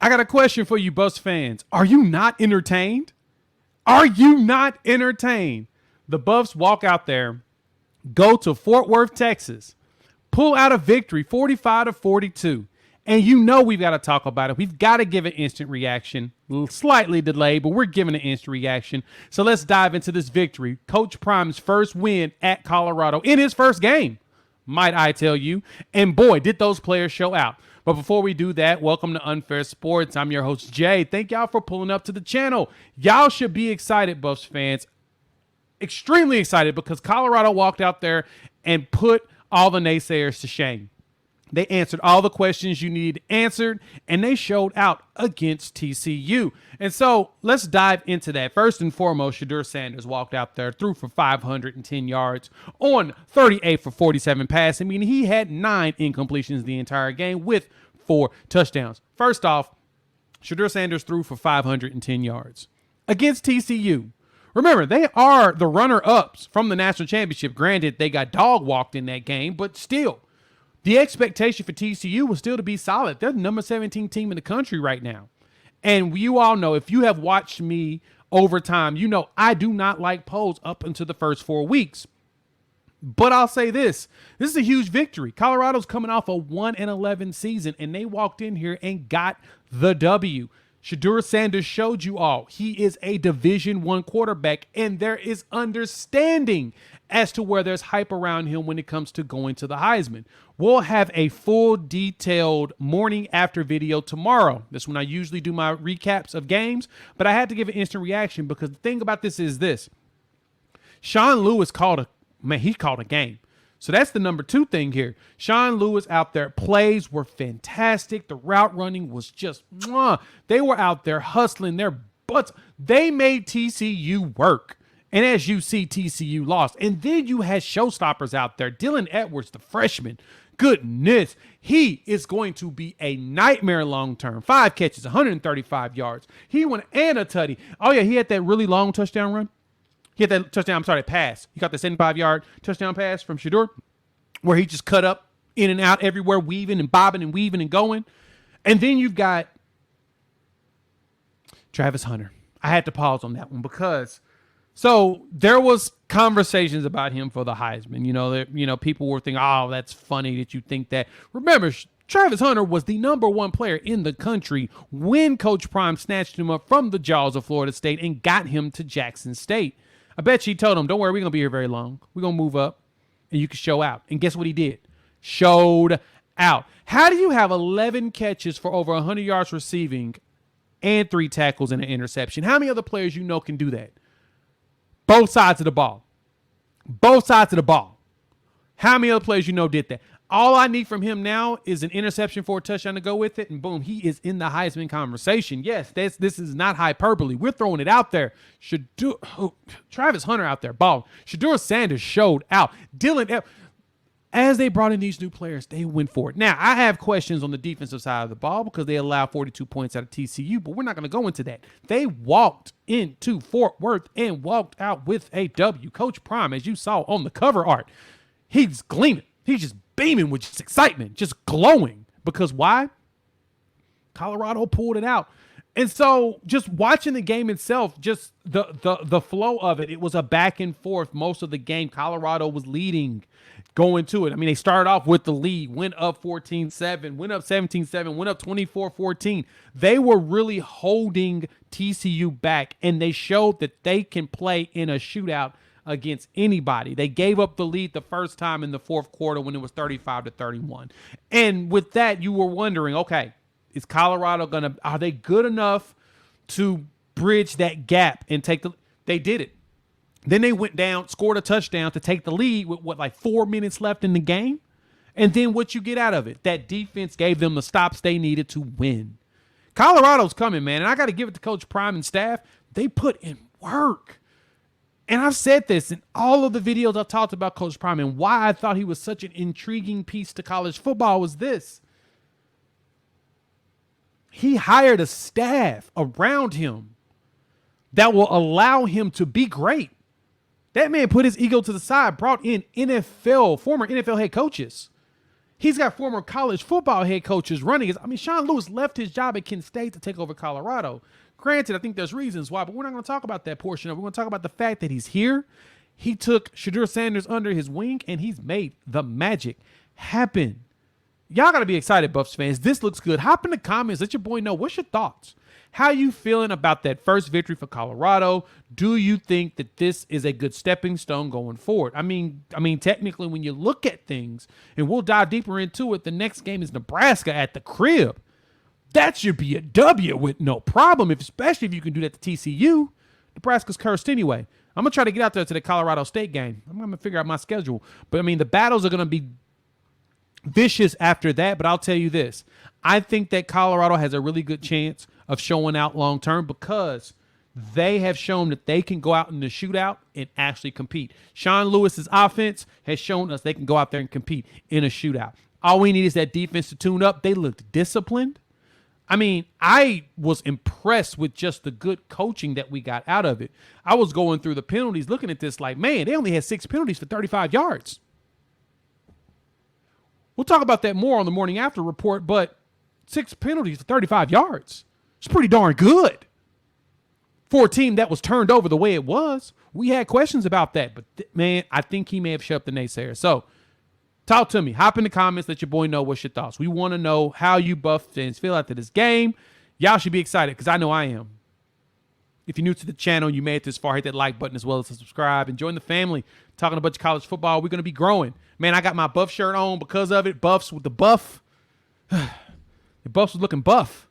I got a question for you, Buffs fans. Are you not entertained? Are you not entertained? The Buffs walk out there, go to Fort Worth, Texas, pull out a victory, 45-42. And you know we've got to talk about it. We've got to give an instant reaction, slightly delayed, but we're giving an instant reaction. So let's dive into this victory. Coach Prime's first win at Colorado in his first game, might I tell you. And boy, did those players show out. But before we do that, welcome to Unfair Sports. I'm your host, Jay. Thank y'all for pulling up to the channel. Y'all should be excited, Buffs fans. Extremely excited because Colorado walked out there and put all the naysayers to shame. They answered all the questions you needed answered, and they showed out against TCU. And so let's dive into that. First and foremost, Shedeur Sanders walked out there, threw for 510 yards on 38 for 47 passing. I mean, he had 9 incompletions the entire game with 4 touchdowns. First off, Shedeur Sanders threw for 510 yards against TCU. Remember, they are the runner-ups from the national championship. Granted, they got dog-walked in that game, but still. The expectation for TCU was still to be solid. They're the number 17 team in the country right now. And you all know, if you have watched me over time, you know I do not like polls up until the first 4 weeks. But I'll say this. This is a huge victory. Colorado's coming off a 1-11 season, and they walked in here and got the W. Shedeur Sanders showed you all he is a Division I quarterback, and there is understanding as to where there's hype around him when it comes to going to the Heisman. We'll have a full detailed morning after video tomorrow. That's when I usually do my recaps of games, but I had to give an instant reaction because the thing about this is this. Sean Lewis called a game. So that's the number 2 thing here. Sean Lewis out there. Plays were fantastic. The route running was just, they were out there hustling their butts. They made TCU work. And as you see, TCU lost. And then you had showstoppers out there. Dylan Edwards, the freshman. Goodness, he is going to be a nightmare long term. 5 catches, 135 yards. He went and a tutty. Oh, yeah, he had that really long touchdown run. He had that touchdown, pass. He got the 75-yard touchdown pass from Shedeur where he just cut up in and out everywhere, weaving and bobbing and weaving and going. And then you've got Travis Hunter. I had to pause on that one because so there was conversations about him for the Heisman. People were thinking, oh, that's funny that you think that. Remember, Travis Hunter was the number 1 player in the country when Coach Prime snatched him up from the jaws of Florida State and got him to Jackson State. I bet she told him, don't worry, we're going to be here very long. We're going to move up, and you can show out. And guess what he did? Showed out. How do you have 11 catches for over 100 yards receiving and 3 tackles and an interception? How many other players you know can do that? Both sides of the ball. Both sides of the ball. How many other players you know did that? All I need from him now is an interception for a touchdown to go with it, and boom, he is in the Heisman conversation. Yes, this is not hyperbole. We're throwing it out there. Travis Hunter out there, ball. Shedeur Sanders showed out. As they brought in these new players, they went for it. Now, I have questions on the defensive side of the ball because they allowed 42 points out of TCU, but we're not going to go into that. They walked into Fort Worth and walked out with a W. Coach Prime, as you saw on the cover art, he's gleaming. He's just beaming with just excitement, just glowing. Because why? Colorado pulled it out. And so just watching the game itself, just the flow of it, it was a back and forth most of the game. Colorado was leading going to it. I mean, they started off with the lead, went up 14-7, went up 17-7, went up 24-14. They were really holding TCU back, and they showed that they can play in a shootout against anybody. They gave up the lead the first time in the fourth quarter when it was 35-31. And with that, you were wondering, okay, is Colorado are they good enough to bridge that gap and they did it. Then they went down, scored a touchdown to take the lead with like 4 minutes left in the game. And then what you get out of it? That defense gave them the stops they needed to win. Colorado's coming, man. And I got to give it to Coach Prime and staff. They put in work. And I've said this in all of the videos I've talked about Coach Prime and why I thought he was such an intriguing piece to college football was this. He hired a staff around him that will allow him to be great. That man put his ego to the side, brought in former NFL head coaches. He's got former college football head coaches running his. I mean, Sean Lewis left his job at Kent State to take over Colorado. Granted, I think there's reasons why, but we're not going to talk about that portion of it. We're going to talk about the fact that he's here. He took Shedeur Sanders under his wing, and he's made the magic happen. Y'all got to be excited, Buffs fans. This looks good. Hop in the comments. Let your boy know. What's your thoughts? How you feeling about that first victory for Colorado? Do you think that this is a good stepping stone going forward? I mean, technically, when you look at things, and we'll dive deeper into it, the next game is Nebraska at the crib. That should be a W with no problem, especially if you can do that to TCU. Nebraska's cursed anyway. I'm going to try to get out there to the Colorado State game. I'm going to figure out my schedule. But, I mean, the battles are going to be vicious after that. But I'll tell you this. I think that Colorado has a really good chance of showing out long term because they have shown that they can go out in the shootout and actually compete. Sean Lewis's offense has shown us they can go out there and compete in a shootout. All we need is that defense to tune up. They looked disciplined. I mean, I was impressed with just the good coaching that we got out of it. I was going through the penalties, looking at this like, man, they only had 6 penalties for 35 yards. We'll talk about that more on the morning after report, but 6 penalties for 35 yards. It's pretty darn good for a team that was turned over the way it was. We had questions about that, but man, I think he may have shut up the naysayers. So talk to me. Hop in the comments. Let your boy know what's your thoughts. We want to know how you Buff fans feel after this game. Y'all should be excited because I know I am. If you're new to the channel, you made it this far, hit that like button as well as subscribe and join the family. Talking a bunch of college football. We're going to be growing. Man, I got my Buff shirt on because of it. Buffs with the buff. The Buffs was looking buff.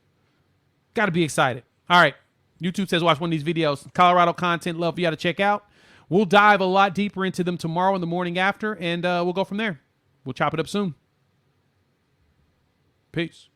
Got to be excited. All right. YouTube says watch one of these videos. Colorado content love you got to check out. We'll dive a lot deeper into them tomorrow in the morning after, and we'll go from there. We'll chop it up soon. Peace.